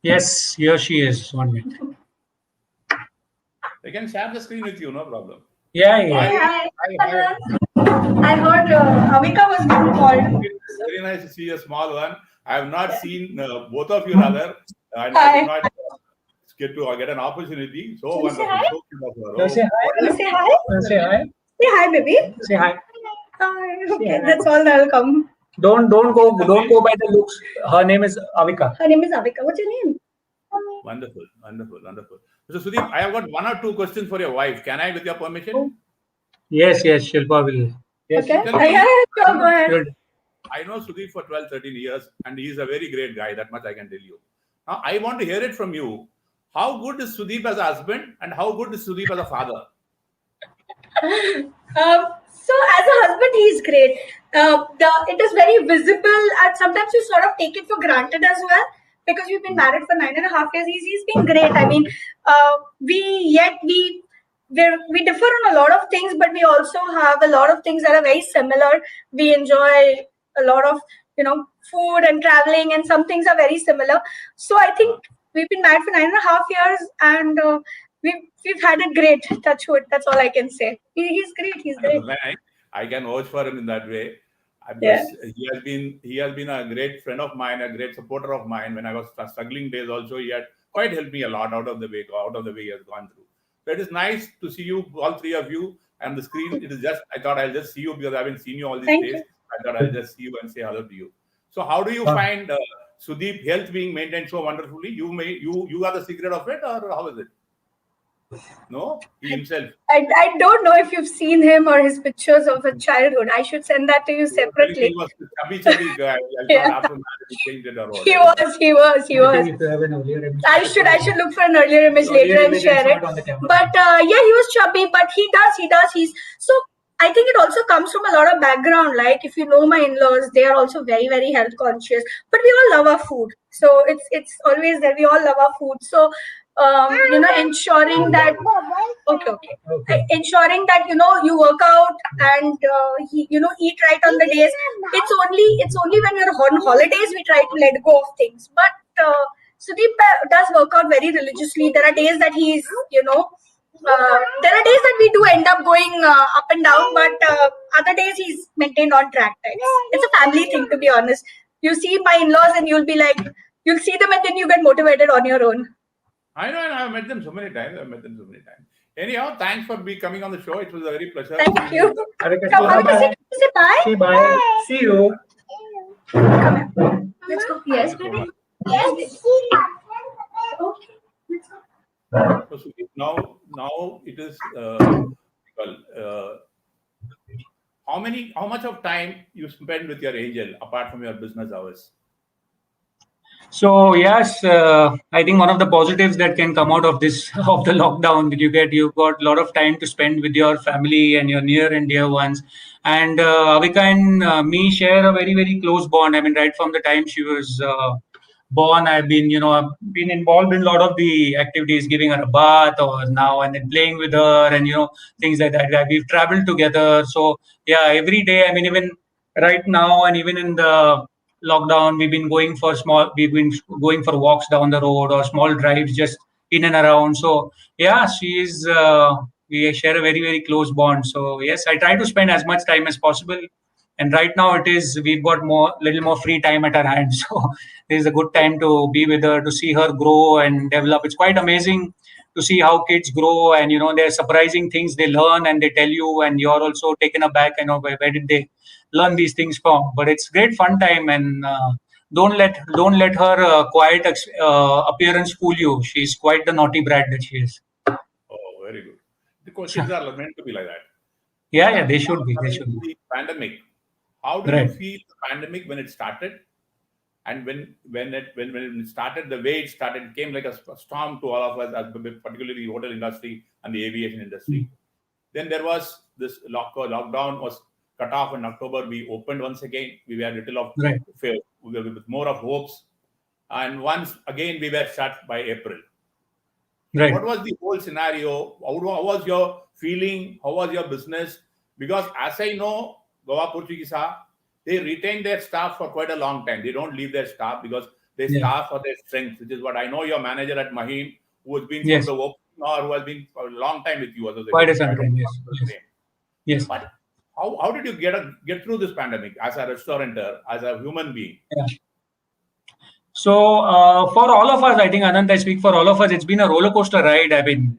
Yes, here she is. 1 minute. They can share the screen with you, no problem. Yeah, So yeah. Hi, I I heard Avika was being called. it's very nice to see a small one. I have not seen both of you rather, and I did Hi. not get an opportunity. So Can you say wonderful, hi? so cute of her. You say Oh, hi. what Can is you say hi? Say hi. Say hi, baby. Say hi. Hi. Okay, that's all that'll come. Don't go by the looks. Her name is Avika. Her name is Avika. What's your name? wonderful, wonderful, wonderful. So Sudeep, I have got one or two questions for your wife. Can I, with your permission? Yes, Shilpa will. Yes. Okay. Tell me, Yeah, sure, go ahead. Good. I know Sudeep for 12, 13 years, and he is a very great guy. That much I can tell you. Now, I want to hear it from you. How good is Sudeep as a husband, and how good is Sudeep as a father? So as a husband, he's great. It is very visible, and sometimes you sort of take it for granted as well because we've been married for 9.5 years. He's been great. I mean, we differ on a lot of things, but we also have a lot of things that are very similar. We enjoy a lot of food and traveling, and some things are very similar. So I think we've been married for 9.5 years, and we've had it great. Touch wood. That's all I can say. He's great. He's great. I can vouch for him in that way. Yeah. Because he has been a great friend of mine, a great supporter of mine. When I was struggling days, also he had quite helped me a lot out of the way he has gone through. So it is nice to see you, all three of you, and the screen. It is just I thought I'll just see you because I haven't seen you all these Thank days. you. I thought I'll just see you and say hello to you. So how do you Wow. find Sudeep health being maintained so wonderfully? You are the secret of it, or how is it? No, he himself. I don't know if you've seen him or his pictures of his childhood. I should send that to you separately. He was a chubby guy. I Yeah. thought after marriage he changed it around. He was. He I was. think if you have an earlier image. I should look for an earlier image later and share it. On the camera. But yeah, he was chubby, but he does. He's so. I think it also comes from a lot of background. Like if you know my in-laws, they are also very very health conscious. But we all love our food, so it's always there. We all love our food, so ensuring that ensuring that you work out and eat right on the days. It's only when we're on holidays we try to let go of things. But Sudeep does work out very religiously. There are days that he's there are days that we do end up going up and down, but other days he's maintained on track. It's a family thing, to be honest. You see my in-laws and you'll see them and then you get motivated on your own. I know, and I've met them so many times. Anyhow, thanks for coming on the show. It was a very pleasure. Thank you. Avika, Come on, bye. say bye. Say bye. See you. Come here. Let's go. Yes, Thank you so baby. much. Yes. Okay. Let's go. So Sudhir, now it is how much of time you spend with your angel apart from your business hours? So yes, I think one of the positives that can come out of this of the lockdown that you've got a lot of time to spend with your family and your near and dear ones. And Avika and me share a very very close bond. I mean, right from the time she was born, I've been involved in a lot of the activities, giving her a bath or now and then playing with her and things like that. We've traveled together. So yeah, every day. I mean, even right now and even in the lockdown, we've been going for walks down the road or small drives just in and around. So yeah, we share a very very close bond. So yes, I try to spend as much time as possible. And right now we've got little more free time at our hands. So this is a good time to be with her, to see her grow and develop. It's quite amazing to see how kids grow, and there's surprising things they learn and they tell you, and you're also taken aback. Where did they learn these things from? But it's great fun time, and don't let her appearance fool you. She's quite the naughty brat that she is. Oh, very good. Because kids are meant to be like that. Yeah, they should be. They should be. The pandemic. How do you Right. feel the pandemic when it started? And when it started, the way it started, it came like a storm to all of us, particularly the hotel industry and the aviation industry. Then there was this lockdown was cut off in October. We opened once again. We were little of Right. fear, we were with more of hopes, and once again we were shut by April. Right. What was the whole scenario? How was your feeling? How was your business? Because as I know, Goa Portuguesa, they retain their staff for quite a long time. They don't leave their staff because They Yeah. starve for their strength, which is what I know your manager at Mahim, who has been from Yes. the opening or who has been for a long time with you as Quite a associated. So I don't sometime. Yes. know his Yes. name. Yes. But how did you get through this pandemic as a restaurateur, as a human being? Yeah. So for all of us, I think Ananth, I speak for all of us. It's been a roller coaster ride. I mean,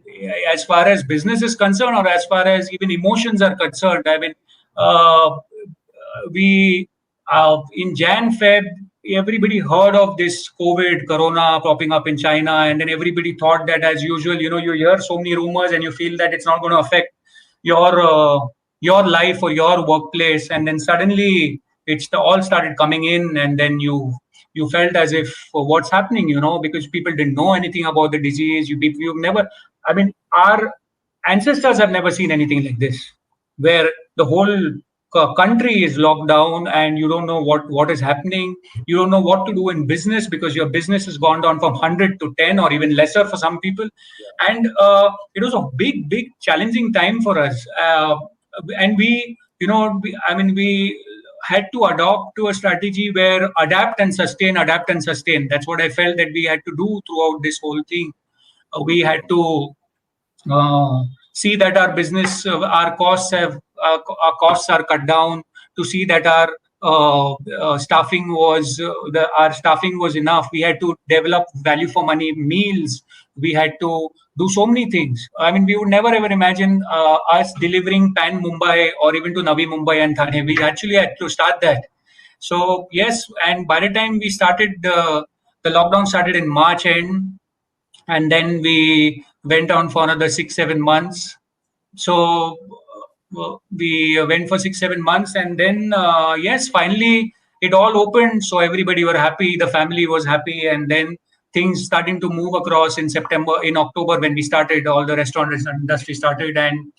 as far as business is concerned, or as far as even emotions are concerned. I mean, uh, we in Jan Feb, everybody heard of this COVID Corona popping up in China, and then everybody thought that, as usual, you hear so many rumors and you feel that it's not going to affect your your life or your workplace, and then suddenly all started coming in, and then you felt as if what's happening, because people didn't know anything about the disease. You've never, I mean, our ancestors have never seen anything like this, where the whole country is locked down and you don't know what is happening. You don't know what to do in business because your business has gone down from 100 to 10 or even lesser for some people. And it was a big challenging time for us, and we had to adopt to a strategy where adapt and sustain. That's what I felt that we had to do throughout this whole thing. We had to see that our business, our costs are cut down, to see that our staffing was enough. We had to develop value for money meals. We had to do so many things. I mean, we would never ever imagine us delivering pan Mumbai or even to Navi Mumbai and Thane. We actually had to start that. So yes, and by the time we started, the lockdown started in March end, and then we went on for another 6-7 months. So we went for 6-7 months, and then yes, finally it all opened. So everybody were happy, the family was happy, and then things starting to move across in October, when we started, all the restaurant industry started. And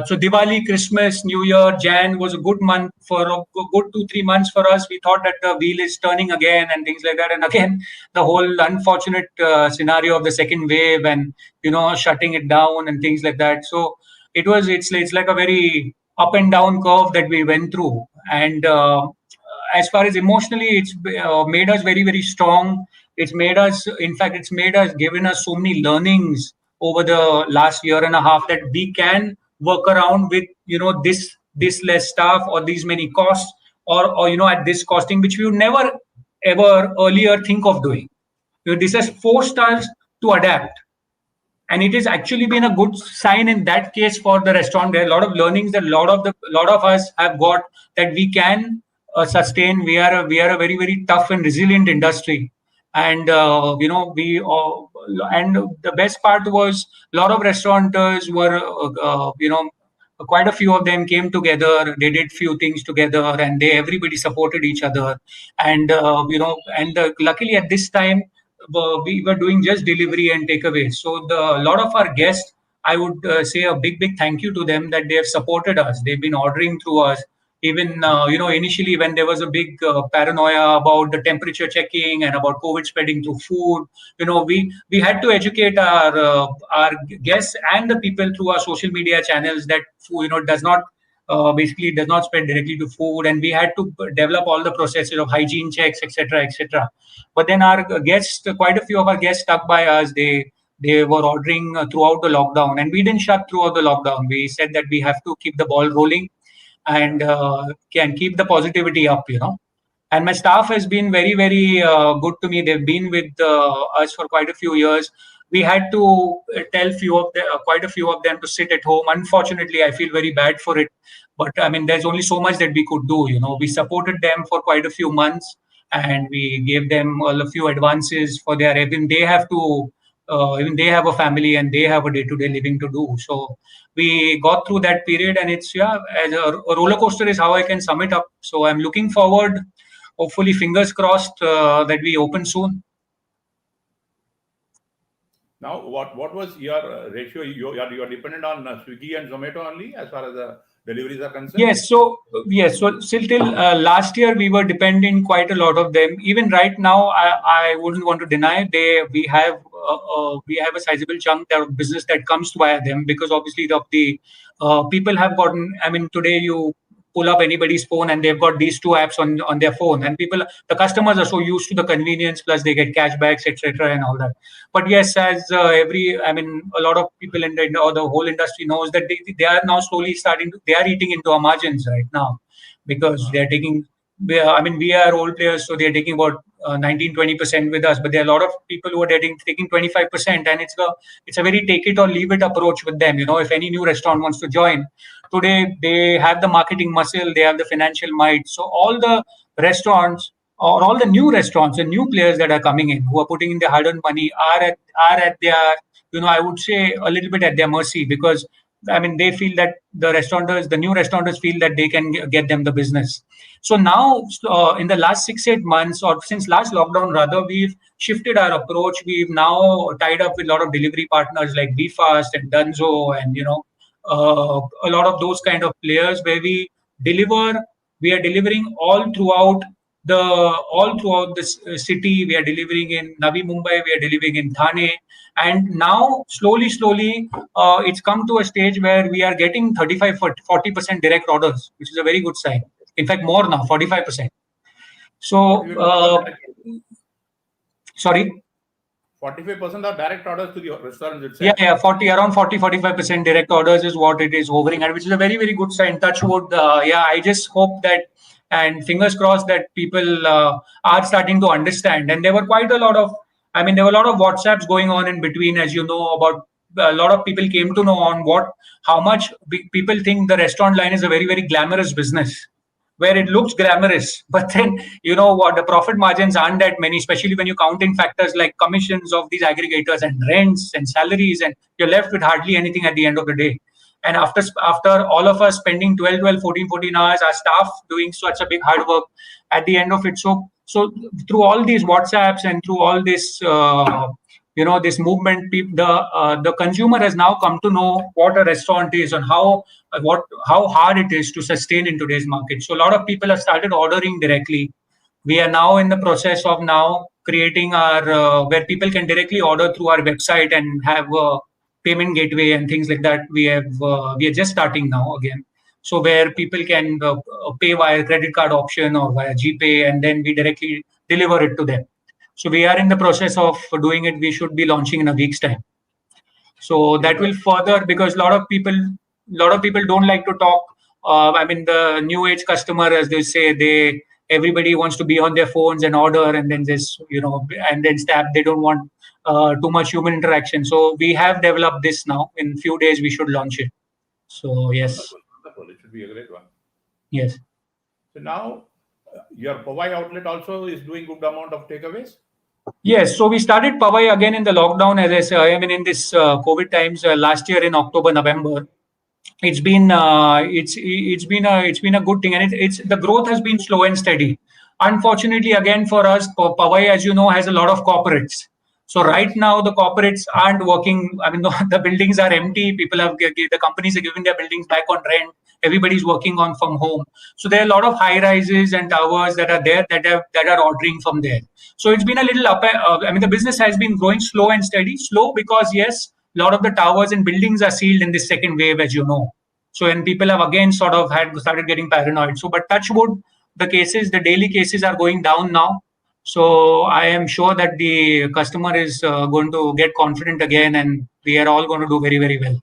so Diwali, Christmas, New Year, Jan was a good month, for a good 2-3 months for us. We thought that the wheel is turning again and things like that. And again, the whole unfortunate scenario of the second wave, and shutting it down and things like that. So it's like a very up and down curve that we went through. And as far as emotionally, it's made us very very strong. It's made us given us so many learnings over the last year and a half, that we can work around with this less staff or these many costs, or at this costing, which we would never ever earlier think of doing. This has forced us to adapt, and it has actually been a good sign in that case for the restaurant. There are a lot of learnings that a lot of us have got, that we can sustain. We are a very very tough and resilient industry. And and the best part was, a lot of restaurateurs were quite a few of them came together. They did few things together, and everybody supported each other. And luckily at this time, we were doing just delivery and takeaway. So a lot of our guests, I would say a big thank you to them, that they have supported us. They've been ordering through us. Even initially, when there was a big paranoia about the temperature checking and about COVID spreading through food, we had to educate our guests and the people through our social media channels, that does not basically does not spread directly to food, and we had to develop all the processes of hygiene checks, etc., etc. But then our guests, quite a few of our guests stuck by us. They were ordering throughout the lockdown, and we didn't shut throughout the lockdown. We said that we have to keep the ball rolling, and can keep the positivity up. And my staff has been very very good to me. They've been with us for quite a few years. We had to tell quite a few of them to sit at home. Unfortunately, I feel very bad for it, but I mean, there's only so much that we could do. We supported them for quite a few months, and we gave them a few advances for their, even they have a family and they have a day-to-day living to do. So we got through that period, and it's, as a roller coaster is how I can sum it up. So I'm looking forward, hopefully fingers crossed, that we open soon. Now, what was your ratio? You're dependent on Swiggy and Zomato only as far as the deliveries are concerned? Yes, so still till last year we were depending quite a lot of them. Even right now, I wouldn't want to deny we have a sizable chunk of business that comes via them, because obviously the people have gotten. I mean, today pull up anybody's phone, and they've got these two apps on their phone, and the customers are so used to the convenience, plus they get cashbacks, etc., and all that. But yes, as a lot of people or the whole industry knows that they are now slowly they are eating into our margins right now, because they are taking. We are old players, so they're taking about 19-20% with us, but there are a lot of people who are taking 25%, and it's a very take it or leave it approach with them. If any new restaurant wants to join today, they have the marketing muscle, they have the financial might. So all the restaurants, or all the new restaurants and new players that are coming in, who are putting in their hard-earned money, are at their, I would say, a little bit at their mercy, because they feel that the new restaurateurs feel that they can get them the business. So now, in the last 6-8 months, or since last lockdown rather, we've shifted our approach. We've now tied up with a lot of delivery partners like BeFast and Dunzo, and a lot of those kind of players, where we are delivering all throughout this city. We are delivering in Navi Mumbai, we are delivering in Thane, and now slowly, it's come to a stage where we are getting 35-40% direct orders, which is a very good sign. In fact, more now, 45%. So, 45% are direct orders to the restaurants itself. Yeah, around 40-45% direct orders is what it is hovering at, which is a very, very good sign. Touch wood. I just hope that, and fingers crossed, that people are starting to understand. And there were quite a lot of, there were a lot of WhatsApps going on in between, as you know, about a lot of people came to know on how much people think the restaurant line is a very, very glamorous business, where it looks glamorous, but then what, the profit margins aren't that many, especially when you count in factors like commissions of these aggregators and rents and salaries, and you're left with hardly anything at the end of the day. And after all of us spending 12, 14 hours, our staff doing such a big hard work at the end of it. So through all these WhatsApps and through all this this movement, the consumer has now come to know what a restaurant is, and how hard it is to sustain in today's market. So a lot of people have started ordering directly. We are now in the process of now creating our where people can directly order through our website and have a payment gateway and things like that. We are just starting now again. So where people can pay via credit card option or via GPay, and then we directly deliver it to them. So we are in the process of doing it. We should be launching in a week's time. So that will further, because a lot of people don't like to talk. The new age customer, as they say, everybody wants to be on their phones and order, and then just and then stab. They don't want too much human interaction. So we have developed this now. In few days, we should launch it. So yes, wonderful. It should be a great one. Yes. So now, your Powai outlet also is doing good amount of takeaways. Yes, so we started Powai again in the lockdown, as I say. In this COVID times, last year in October, November. It's been a good thing, and it's the growth has been slow and steady. Unfortunately, again for us, Powai, as you know, has a lot of corporates. So right now the corporates aren't working. The buildings are empty. The companies are giving their buildings back on rent. Everybody's working on from home. So there are a lot of high rises and towers that are there that are ordering from there. So it's been a little up. The business has been growing slow and steady. Slow because yes, a lot of the towers and buildings are sealed in this second wave, as you know. So and people have again started getting paranoid. So, but touch wood, the daily cases are going down now. So I am sure that the customer is going to get confident again, and we are all going to do very, very well.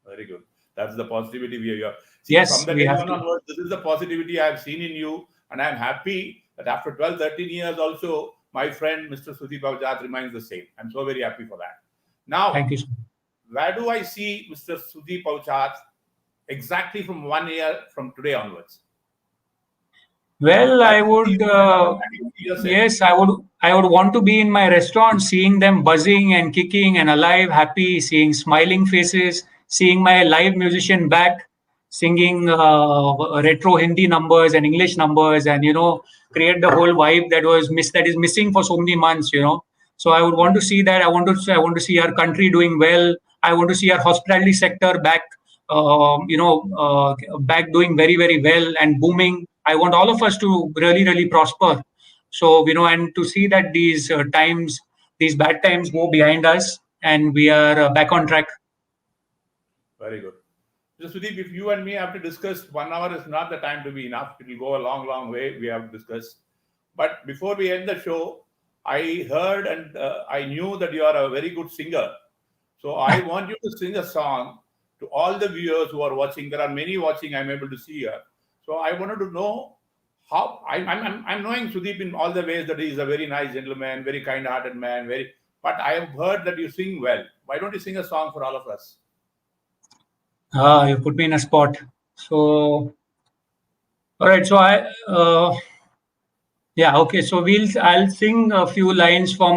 Very good. That's the positivity we are. Yes, from the day one onwards, this is the positivity I have seen in you, and I am happy that after 12, 13 years also, my friend Mr. Sudeep Avjat remains the same. I'm so very happy for that. Now, thank you, sir. Where do I see Mr. Sudeep Avjat exactly from 1 year from today onwards? Well, I would, yes, I would want to be in my restaurant, seeing them buzzing and kicking and alive, happy, seeing smiling faces, seeing my live musician back, singing retro Hindi numbers and English numbers, and create the whole vibe that is missing for so many months. So I would want to see that. I want to see our country doing well. I want to see our hospitality sector back, back doing very, very well and booming. I want all of us to really, really prosper. So, and to see that these bad times go behind us, and we are back on track. Very good. So Sudeep, if you and me have to discuss 1 hour is not the time to be enough. It will go a long, long way. We have discussed. But before we end the show, I heard and I knew that you are a very good singer. So I want you to sing a song to all the viewers who are watching. There are many watching. I'm able to see here. So I wanted to know how I'm knowing Sudeep in all the ways that he is a very nice gentleman, very kind-hearted man. But I have heard that you sing well. Why don't you sing a song for all of us? You put me in a spot. So, all right. So yeah, okay. So I'll sing a few lines from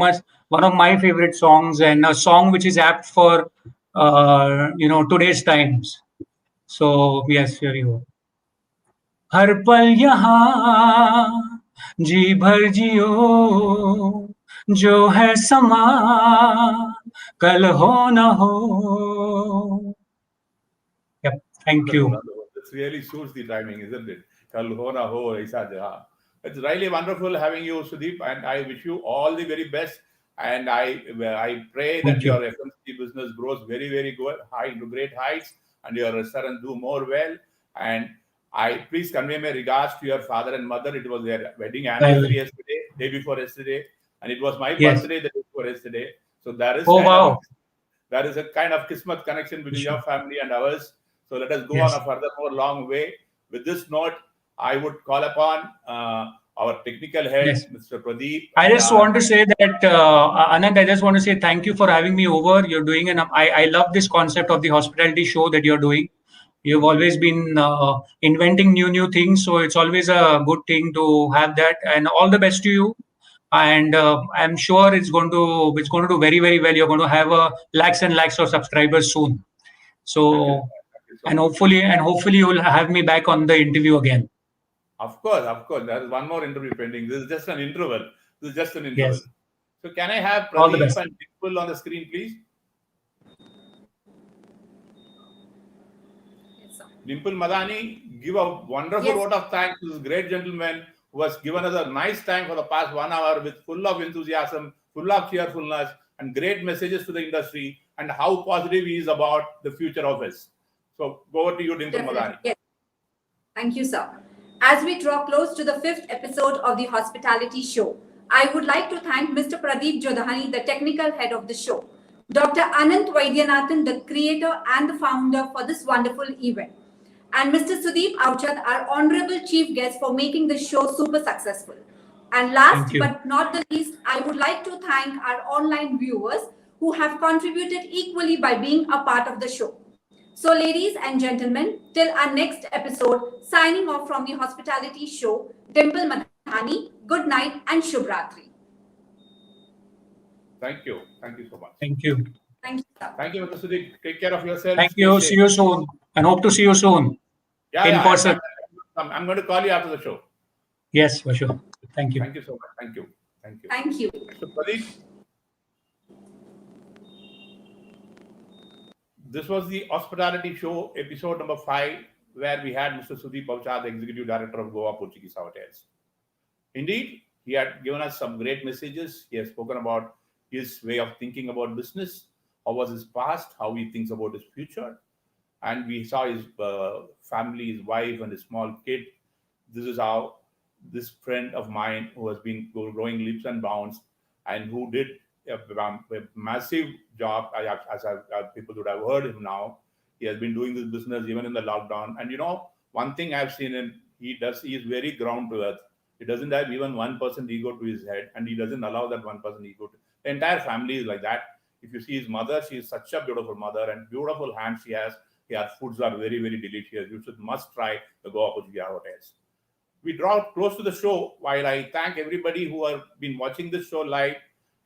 one of my favorite songs, and a song which is apt for today's times. So yes, here you go. हर पल यहाँ जी भर जियो, जो है समा कल हो न हो. Yep. Thank Wonderful, you. wonderful. This really suits the timing, isn't it? Kal ho na ho, aisa jaha. It's really wonderful having you, Sudeep, and I wish you all the very best. And I pray that Thank your you. FMCG business grows very, very good, high to great heights, and your restaurant do more well. And I please convey my regards to your father and mother. It was their wedding I will. anniversary yesterday, day before yesterday, and it was my Yes. birthday the day before yesterday. So there is Oh wow. a kind of kismet connection between Sure. your family and ours. So let us go on Yes. a further more long way. With this note, I would call upon our technical head, Yes. Mr. Pradeep, I and just want to say that, Anand, I just want to say thank you for having me over. You're doing I love this concept of the hospitality show that you're doing. You've thank you. always been inventing new things, so it's always a good thing to have that. And all the best to you. And I'm sure it's going to do very very well. You're going to have lakhs and lakhs of subscribers soon. Thank you. So Thank you so much. and hopefully you'll have me back on the interview again. Of course, of course. There is one more interview pending. This is just an interval. This is just an interval. Yes. So can I have All the Pradeep best. and Dimple on the screen, please? Yes, sir. Dimple Madani, give a wonderful Yes. vote of thanks to this great gentleman who has given us a nice time for the past 1 hour with full of enthusiasm, full of cheerfulness, and great messages to the industry and how positive he is about the future of us. So, over to you, Dimple Definitely. Madani. Yes. Thank you, sir. As we draw close to the fifth episode of the Hospitality Show, I would like to thank Mr. Pradeep Jodhani, the technical head of the show, Dr. Ananth Vaidyanathan, the creator and the founder for this wonderful event, and Mr. Sudeep Auchad, our honorable chief guest, for making the show super successful. And Thank last you. but not the least, I would like to thank our online viewers who have contributed equally by being a part of the show. So, ladies and gentlemen, till our next episode, signing off from the Hospitality Show, Dimple Madhani, good night and Shubhratri. Thank you. Thank you so much. Thank you. Thank you, sir. Thank you, Mr. Sudeep. Take care of yourself. Thank Stay you. safe. See you soon, and hope to see you soon Yeah, in yeah. person. I'm going to call you after the show. Yes, for sure. Thank you. Thank you so much. Thank you. Thank you. Thank you. So, Pradeep, this was the Hospitality Show, episode number 5, where we had Mr. Sudeep Bauchar, the Executive Director of Goa Portuguese Hotels. Indeed, he had given us some great messages. He has spoken about his way of thinking about business, how was his past, how he thinks about his future. And we saw his family, his wife, and his small kid. This is how this friend of mine who has been growing leaps and bounds and who did a massive job, as people would have heard him now. He has been doing this business even in the lockdown. And one thing I've seen him, he is very ground to earth. He doesn't have even 1% ego to his head, and he doesn't allow that 1% ego to. The entire family is like that. If you see his mother, she is such a beautiful mother and beautiful hands she has. Her foods are very, very delicious. You must try the Goa Portuguese Hotels. We draw close to the show. While I thank everybody who have been watching this show live,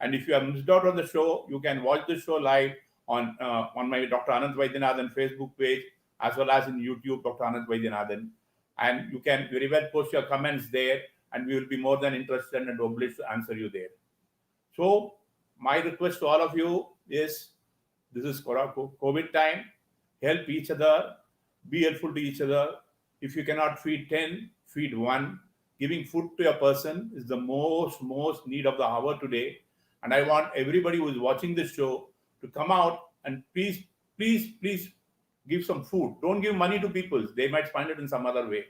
and if you have missed out on the show, you can watch the show live on my Dr. Ananth Vaidyanathan Facebook page, as well as in YouTube, Dr. Ananth Vaidyanathan. And you can very well post your comments there, and we will be more than interested and obliged to answer you there. So my request to all of you is, this is COVID time. Help each other. Be helpful to each other. If you cannot feed 10, feed 1. Giving food to a person is the most need of the hour today. And I want everybody who is watching this show to come out and please give some food. Don't give money to people. They might spend it in some other way.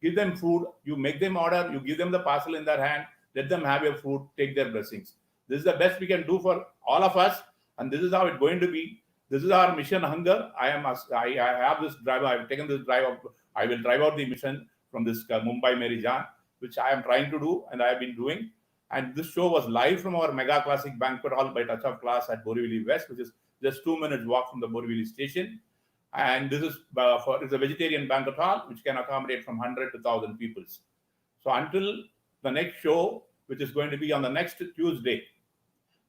Give them food. You make them order. You give them the parcel in their hand. Let them have your food. Take their blessings. This is the best we can do for all of us. And this is how it's going to be. This is our mission hunger. I have this drive. I've taken this drive. I will drive out the mission from this Mumbai Mary Jaan, which I am trying to do and I have been doing. And this show was live from our Mega Classic Banquet Hall by Touch of Class at Borivali West, which is just 2 minutes walk from the Borivali station. And this is it's a vegetarian banquet hall which can accommodate from 100 to 1,000 people. So until the next show, which is going to be on the next Tuesday,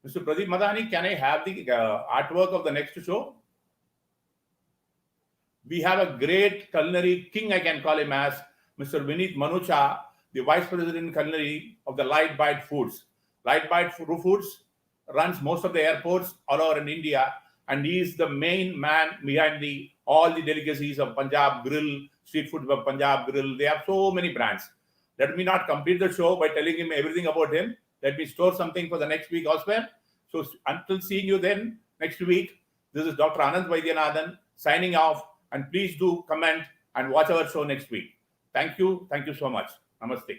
Mr. Pradeep Madani, can I have the artwork of the next show? We have a great culinary king, I can call him as Mr. Vineet Manucha, the Vice President Culinary of the Light Bite Foods. Light Bite Foods runs most of the airports all over in India, and he is the main man behind all the delicacies of Punjab Grill, street food of Punjab Grill. They have so many brands. Let me not complete the show by telling him everything about him. Let me store something for the next week as well. So until seeing you then next week, this is Dr. Ananth Vaidyanathan signing off, and please do comment and watch our show next week. Thank you. Thank you so much. Namaste.